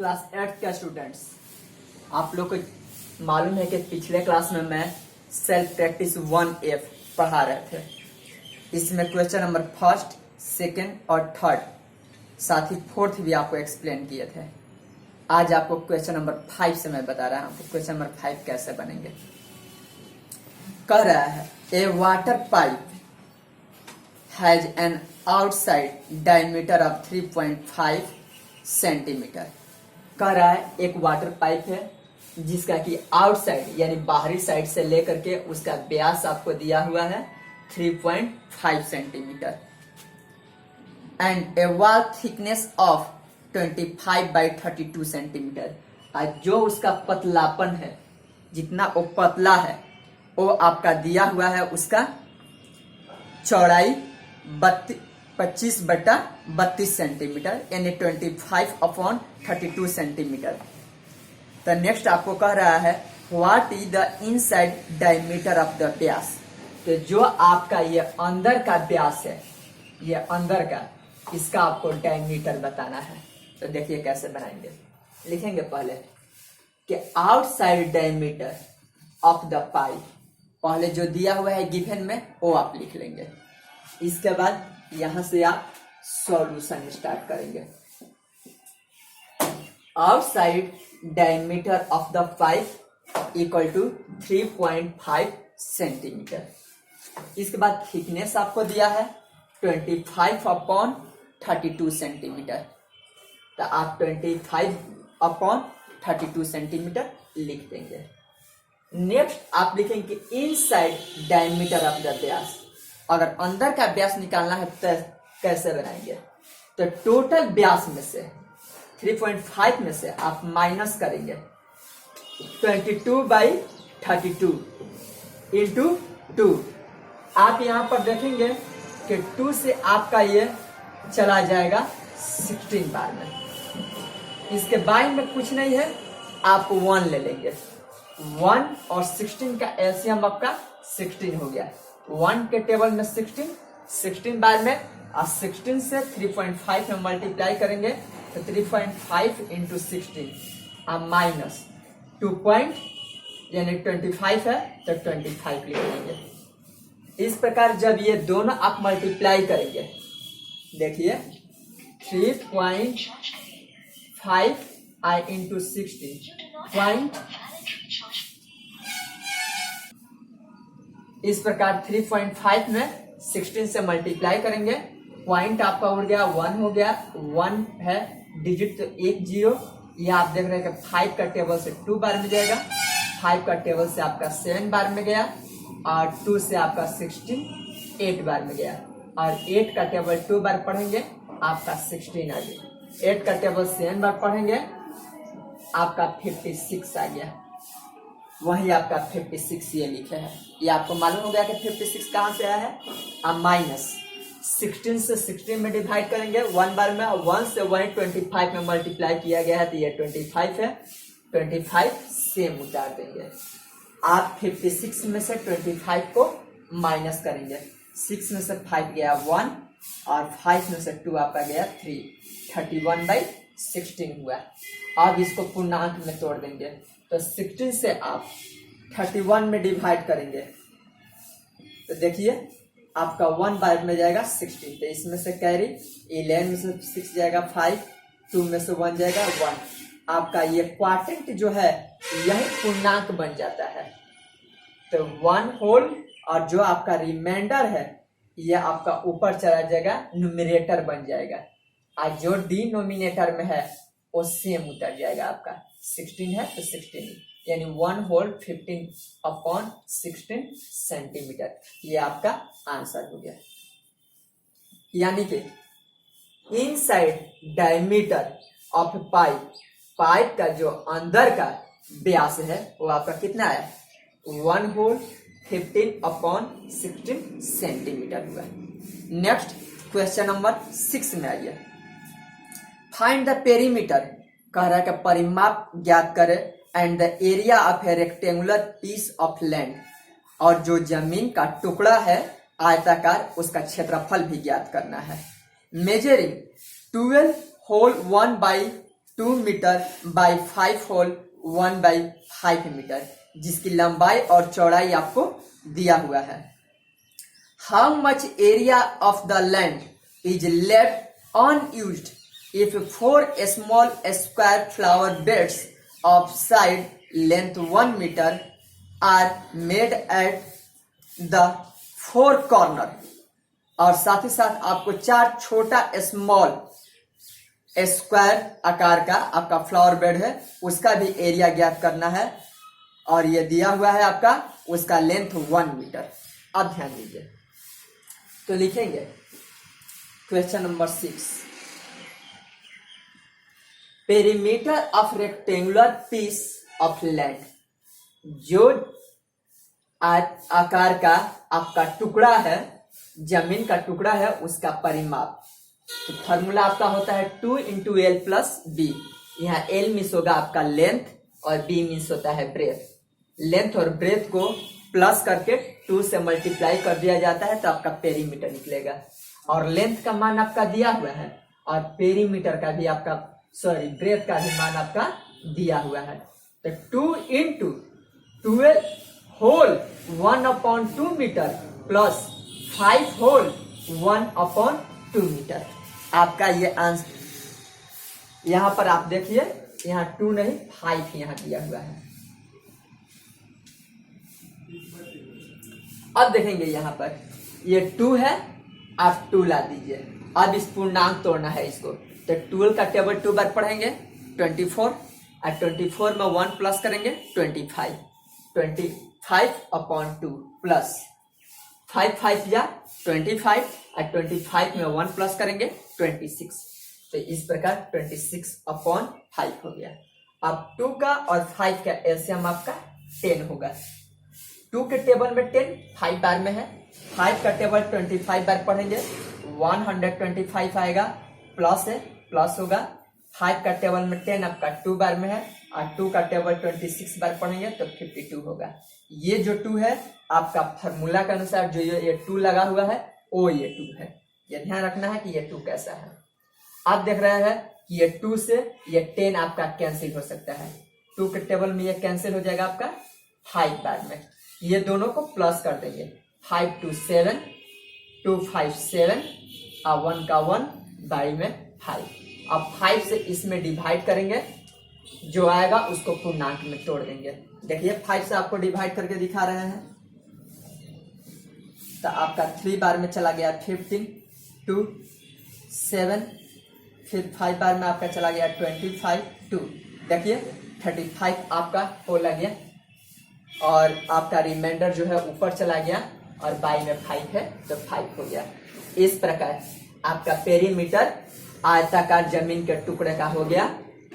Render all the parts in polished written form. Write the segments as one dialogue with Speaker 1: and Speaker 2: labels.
Speaker 1: Class 8 के students, आप लोग को मालूम है कि पिछले क्लास में मैं सेल्फ प्रैक्टिस 1F पढ़ा रहे थे। इसमें क्वेश्चन नंबर फर्स्ट, सेकंड और थर्ड, साथ ही फोर्थ भी आपको एक्सप्लेन किए थे। आज आपको क्वेश्चन नंबर 5 से मैं बता रहा हूँ आपको क्वेश्चन नंबर 5 कैसे बनेंगे। कह रहा है a water pipe has an outside diameter of 3.5 centimetre. कह रहा है एक वाटर पाइप है जिसका कि आउटसाइड यानी बाहरी साइड से लेकर के उसका व्यास आपको दिया हुआ है 3.5 centimetre and A wall thickness of 25 by 32 centimetre. और जो उसका पतलापन है, जितना वो पतला है, वो आपका दिया हुआ है उसका चौड़ाई 25/32 सेंटीमीटर यानी 25/32 सेंटीमीटर। तो नेक्स्ट आपको कह रहा है what is the inside diameter of the व्यास। तो जो आपका ये अंदर का व्यास है, ये अंदर का, इसका आपको डायमीटर बताना है। तो देखिए कैसे बनाएंगे। लिखेंगे पहले कि outside diameter of the pipe, पहले जो दिया हुआ है गिवन में वो आप लिख लेंगे। इसके बाद यहां से आप सॉल्यूशन स्टार्ट करेंगे। Outside diameter of the pipe equal to 3.5 centimetre. इसके बाद थिकनेस आपको दिया है 25/32 सेंटीमीटर। तो आप 25/32 सेंटीमीटर लिख देंगे। नेक्स्ट आप लिखेंगे इनसाइड डायमीटर ऑफ द व्यास। अगर अंदर का व्यास निकालना है तो कैसे बनाएंगे। तो टोटल व्यास में से 3.5 में से आप माइनस करेंगे 22/32 इंटू 2। आप यहां पर देखेंगे कि 2 से आपका ये चला जाएगा 16 बार में। इसके बाई में कुछ नहीं है, आप 1 ले लेंगे। 1 और 16 का एलसीएम आपका 16 हो गया। 1 के टेबल में 16 बार में, और 16 से 3.5 में मल्टीप्लाई करेंगे तो 3.5 इंटू 16 और माइनस 2 यानी 25 है तो 25 लिख लेंगे। इस प्रकार जब ये दोनों आप मल्टीप्लाई करेंगे, देखिए 3.5 आई इंटू 16 इस प्रकार 3.5 में 16 से मल्टीप्लाई करेंगे। पॉइंट आपका उड़ गया, 1 हो गया। 1 है डिजिट तो 1 0। यह आप देख रहे हैं कि 5 का टेबल से 2 बार में जाएगा, 5 का टेबल से आपका 7 बार में गया, और 2 से आपका 16 8 बार में गया, और 8 का टेबल 2 बार पढ़ेंगे आपका 16 आ गया। 8 का टेबल 7 बार पढ़ेंगे आपका 56 आ गया। वही आपका 56 ये लिखे है। ये आपको मालूम हो गया कि 56 कहां से आया है। अब माइनस 16 से 16 में डिवाइड करेंगे 1 बार में, और 1 से वही 25 में मल्टीप्लाई किया गया है तो ये 25 है। 25 सेम उतार देंगे। आप 56 में से 25 को माइनस करेंगे। 6 में से 5 गया 1, और 5 में से 2 आपका गया 3। 31/16 हुआ। अब इसको पूर्णांक में तोड़ देंगे तो 16 से आप 31 में डिवाइड करेंगे तो देखिए आपका 1 बार में जाएगा 16, तो इसमें से कैरी 11 में से 6 जाएगा 5, 2 में से 1 जाएगा 1। आपका ये क्वाड्रेंट जो है यही पूर्णांक बन जाता है। तो 1 होल, और जो आपका रिमाइंडर है ये आपका ऊपर चला जाएगा, न्यूमरेटर बन जाएगा, और जो डिनोमिनेटर में है वो सेम उतर जाएगा। आपका 16 है तो 16 यानी 1 होल 15/16 सेंटीमीटर। ये आपका आंसर हो गया। यानी कि इनसाइड डायमीटर ऑफ पाइप का जो अंदर का व्यास है वो आपका कितना है, 1 होल 15/16 सेंटीमीटर हुआ। नेक्स्ट क्वेश्चन नंबर 6 में आइए। Find the perimeter. कह रहा है कि परिमाप ज्ञात करे and the area of a rectangular piece of land, और जो जमीन का टुकड़ा है आयताकार उसका क्षेत्रफल भी ज्ञात करना है। Measuring 12 whole 1 by 2 metre by 5 whole 1 by 5 metre, जिसकी लंबाई और चौड़ाई आपको दिया हुआ है। How much area of the land is left unused if 4 small square flower beds of side length 1 metre are made at the 4 corner. और साथ ही साथ आपको 4 छोटा स्मॉल स्क्वायर आकार का आपका फ्लावर बेड है, उसका भी एरिया ज्ञात करना है, और ये दिया हुआ है आपका, उसका लेंथ 1 मीटर। अब ध्यान दीजिए, तो लिखेंगे question number 6, perimeter of rectangular piece of land, जो आकार का आपका टुकड़ा है, जमीन का टुकड़ा है, उसका परिमाप। तो फॉर्मूला आपका होता है 2 इंटू एल प्लस बी। यहाँ एल मीन्स होगा आपका लेंथ और बी मीन्स होता है ब्रेथ। लेंथ और ब्रेथ को प्लस करके 2 से मल्टीप्लाई कर दिया जाता है तो आपका पेरीमीटर निकलेगा। और लेंथ का मान आपका दिया हुआ है और पेरीमीटर का भी आपका ब्रेथ का भी मान आपका दिया हुआ है। तो 2 into 12 whole 1/2 metre plus 5 whole 1/2 metre, आपका ये आंसर। यहां पर आप देखिए, यहाँ 2 नहीं 5 यहाँ दिया हुआ है। अब देखेंगे यहाँ पर ये 2 है, आप 2 ला दीजिए। अब इस पूर्णांक तोड़ना है इसको, तो 12 का टेबल 2 बार पढ़ेंगे 24, और 24 में 1 प्लस करेंगे 25, 25/2 प्लस 5 5 या 25, और 25 में 1 प्लस करेंगे 26। तो इस प्रकार 26/5 हो गया। अब 2 का और 5 का एलसीएम आपका 10 होगा। 2 के टेबल में 10 5 बार में है, 5 का टेबल 25 बार पढ़ेंगे 125 आएगा, प्लस है प्लस होगा। 5 का टेबल में 10 आपका 2 बार में है, और 2 का टेबल 26 बार पढ़ेंगे तो 52 होगा। ये जो 2 है आपका फॉर्मूला के अनुसार जो ये 2 लगा हुआ है वो ये 2 है। ये ध्यान रखना है कि ये 2 कैसा है। आप देख रहे हैं कि ये 2 से ये 10 आपका कैंसिल हो सकता है। 2 के टेबल में ये कैंसिल हो जाएगा आपका 5 बार में। ये दोनों को प्लस कर देंगे, 5 2 7, 2 5 7, और 1 का 1 बाई में 5। अब 5 से इसमें डिवाइड करेंगे, जो आएगा उसको पूर्णांक में तोड़ देंगे। देखिए 5 से आपको डिवाइड करके दिखा रहे हैं, तो आपका 3 बार में चला गया 15, 2 7, फिर 5 बार में आपका चला गया 25, 2। देखिए 35 आपका हो लग गया, और आपका रिमाइंडर जो है ऊपर चला गया, और बाई में 5 है तो 5 हो गया। इस प्रकार आपका पेरीमीटर आयताकार जमीन के टुकड़े का हो गया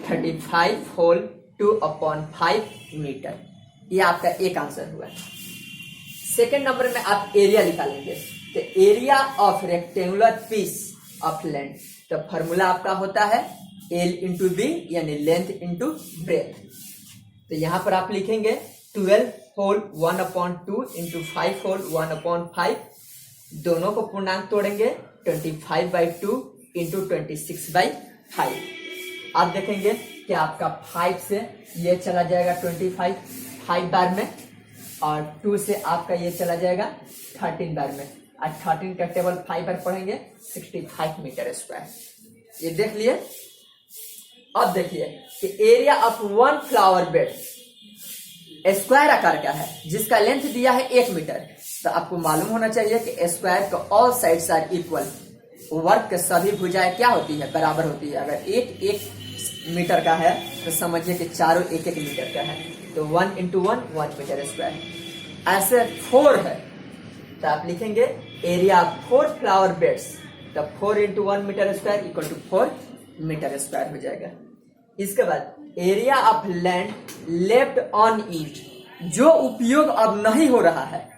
Speaker 1: 35 होल 2/5 मीटर। ये आपका एक आंसर हुआ। सेकेंड नंबर में आप एरिया निकालेंगे, तो area of rectangular piece of land, तो फॉर्मूला आपका होता है एल इंटू बी, यानी लेंथ इंटू ब्रेथ। तो यहां पर आप लिखेंगे 12 होल 1/2 इंटू 5 होल 1/5, दोनों को पूर्णांक तोड़ेंगे 25/2 इंटू 26/5। आप देखेंगे कि आपका 5 से ये चला जाएगा 25 5 बार में, और 2 से आपका ये चला जाएगा 13 बार में, और 13 का टेबल 5 बार पढ़ेंगे 65 मीटर स्क्वायर। ये देख लिए। अब देखिए कि area of 1 flower bed square आकार का है, जिसका लेंथ दिया है 1 मीटर। तो आपको मालूम होना चाहिए कि स्क्वायर का ऑल साइड्स आर इक्वल। वर्ग के सभी भुजाएं क्या होती है, बराबर होती है। अगर 1 मीटर का है तो समझिए कि चारों 1 मीटर का है, तो 1 इंटू 1 मीटर स्क्वायर। ऐसे 4 है तो आप लिखेंगे एरिया 4 फ्लावर बेड्स, तो 4 into 1 metre square equal to 4 metre square हो जाएगा। इसके बाद area of land left unused, जो उपयोग अब नहीं हो रहा है,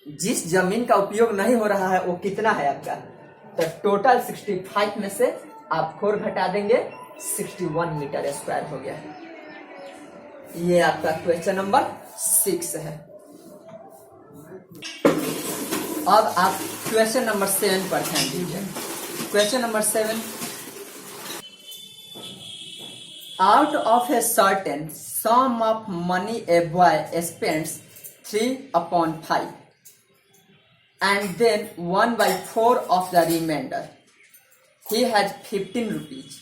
Speaker 1: जिस जमीन का उपयोग नहीं हो रहा है वो कितना है आपका, तो टोटल 65 में से आप 4 घटा देंगे 61 मीटर स्क्वायर हो गया। ये आपका क्वेश्चन नंबर 6 है। अब आप क्वेश्चन नंबर 7 पर ध्यान दीजिए। Question number 7, Out of a certain sum of money a boy spends 3/5 and then 1/4 of the remainder. He has 15 rupees,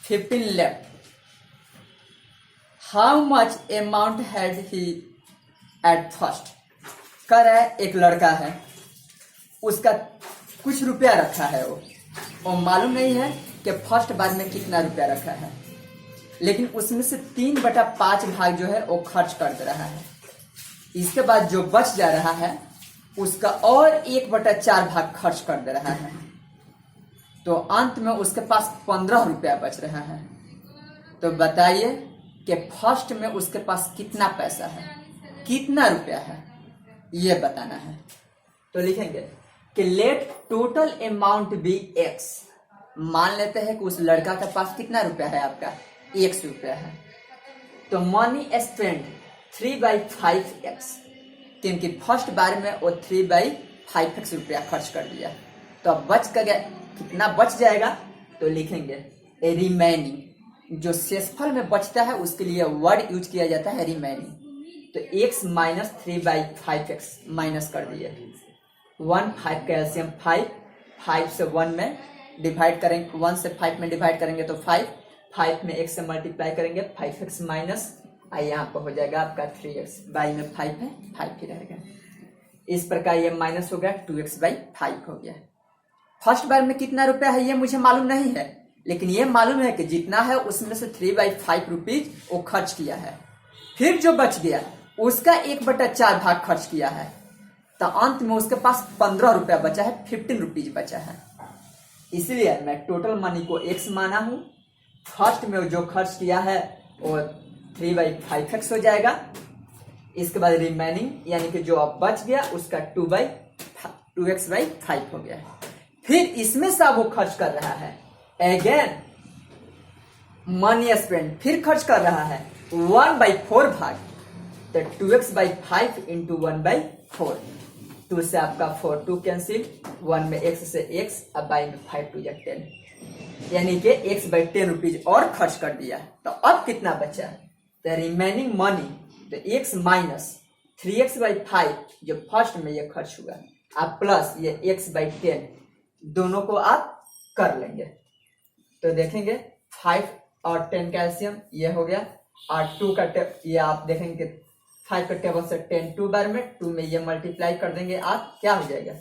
Speaker 1: 15 left. How much amount had he at first? कह रहा है एक लड़का है, उसका कुछ रुपया रखा है, वो मालूम नहीं है कि फर्स्ट बार में कितना रुपया रखा है, लेकिन उसमें से 3/5 भाग जो है वो खर्च कर दे रहा है। इसके बाद जो बच जा रहा है उसका और 1/4 भाग खर्च कर दे रहा है, तो अंत में उसके पास 15 रुपया बच रहा है। तो बताइए कि फर्स्ट में उसके पास कितना पैसा है, कितना रुपया है, ये बताना है। तो लिखेंगे कि let total amount be x. मान लेते हैं कि उस लड़का के पास कितना रुपया है, आपका 100 रुपया है। तो मनी स्पेंड 3/5x, क्योंकि फर्स्ट बार में वो 3/5x रुपया खर्च कर दिया। तो अब बच कर कितना बच जाएगा, तो लिखेंगे रिमेनिंग। जो शेषफल में बचता है उसके लिए वर्ड यूज किया जाता है रिमेनिंग। तो x माइनस 3/5x माइनस कर दिए। 1 5 का एलसीएम 5 से 1 में डिवाइड करेंगे, 1 से 5 में डिवाइड करेंगे तो 5 में x से मल्टीप्लाई करेंगे 5x माइनस यहाँ पर हो जाएगा आपका 3x। बाई में 5 है, 5 ही रहेगा। इस प्रकार ये माइनस हो गया, 2x/5 हो गया। फर्स्ट बार में कितना रुपया है ये मुझे मालूम नहीं है, लेकिन ये मालूम है कि जितना है उसमें से 3/5 रुपीज वो खर्च किया है। फिर जो बच गया उसका 1/4 भाग खर्च किया है, तो अंत में उसके पास 15 रुपया बचा है, 15 रुपीज बचा है। इसलिए मैं टोटल मनी को x माना हूं। फर्स्ट में जो खर्च किया है वो 3/5x हो जाएगा। इसके बाद रिमेनिंग यानी कि जो अब बच गया उसका 2x/5 हो गया। फिर इसमें से वो खर्च कर रहा है अगेन मनी स्पेंड, फिर खर्च कर रहा है 1/4 भाग। तो 2x/5 इंटू 1/4, 2 से आपका 4, 2 कैंसिल, 1 में x से x, अब बाई में 5 2 10, यानी कि x/10 रुपीज और खर्च कर दिया। तो अब कितना बचा, तो रिमेनिंग मनी, तो x माइनस 3x/5 जो फर्स्ट में ये खर्च हुआ, आप प्लस ये x/10 दोनों को आप कर लेंगे। तो देखेंगे 5 और 10 का एलसीएम ये हो गया, और 2 का ये आप देखेंगे 5 का टेबल से 10 2 बार में, 2 में ये मल्टीप्लाई कर देंगे आप, क्या हो जाएगा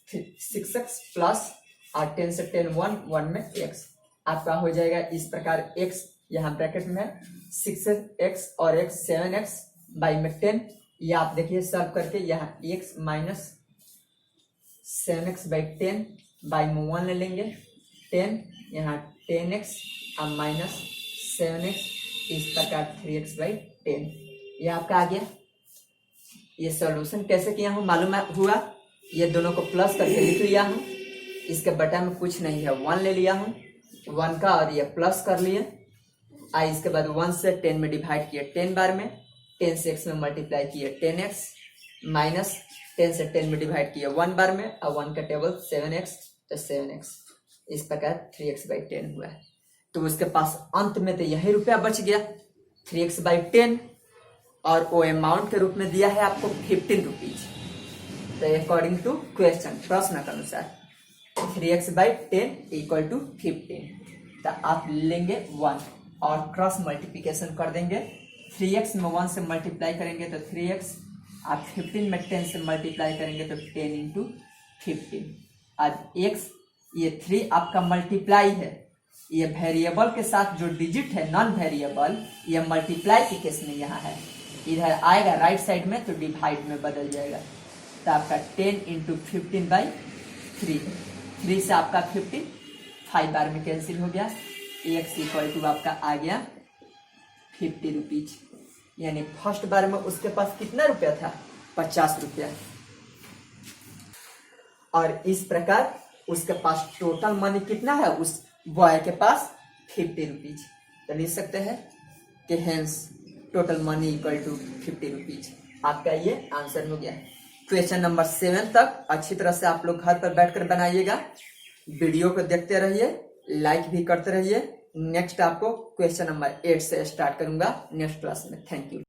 Speaker 1: 6x प्लस, और 10 से 10 1 में x आपका हो जाएगा। इस प्रकार x यहाँ ब्रैकेट में 6x और x 7x बाई में 10, ये आप देखिए सॉल्व करके यहाँ x माइनस 7x/10 बाई में 1 ले लेंगे 10, यहाँ 10x और माइनस 7x, इस प्रकार 3x/10 ये आपका आ गया। ये सॉल्यूशन कैसे किया हूँ मालूम हुआ, ये दोनों को प्लस करके लिख लिया हूँ। इसके बटा में कुछ नहीं है, 1 ले लिया हूँ 1 का, और ये प्लस कर लिए। इसके बाद 1 से 10 में डिवाइड किए 10 बार में, 10 से x में मल्टीप्लाई किए 10x, माइनस 10 से 10 में डिवाइड किए 1 बार में, और 1 का टेबल 7x, तो 7x, इस प्रकार 3x/10 हुआ है। तो उसके पास अंत में तो यही रुपया बच गया 3x/10, और वो अमाउंट के रूप में दिया है आपको 15 रुपीज। तो अकॉर्डिंग टू क्वेश्चन, प्रश्न के अनुसार 3x/10 इक्वल टू 15। तो आप लेंगे 1 और क्रॉस मल्टीप्लिकेशन कर देंगे। 3x में 1 से मल्टीप्लाई करेंगे तो 3x, आप 15 में 10 से मल्टीप्लाई करेंगे तो 10 इंटू 15। अब x ये 3 आपका मल्टीप्लाई है, ये वेरिएबल के साथ जो डिजिट है नॉन वेरिएबल, ये मल्टीप्लाई के केस में यहाँ है, इधर आएगा राइट साइड में तो डिवाइड में बदल जाएगा। तो आपका 10 इंटू 15/3, 3 से आपका 15, 5 बार में कैंसिल हो गया, x इक्वल टू आपका आ गया 50 रुपीज। यानी फर्स्ट बार में उसके पास कितना रुपया था, 50 रुपया। और इस प्रकार उसके पास टोटल मनी कितना है, उस बॉय के पास 50 रुपीज। तो लिख सकते हैं कि hence total money equal to 50 rupees. आपका ये आंसर हो गया। क्वेश्चन नंबर 7 तक अच्छी तरह से आप लोग घर पर बैठकर बनाइएगा। वीडियो को देखते रहिए, लाइक भी करते रहिए, नेक्स्ट आपको क्वेश्चन नंबर 8 से स्टार्ट करूंगा नेक्स्ट क्लास में। Thank you.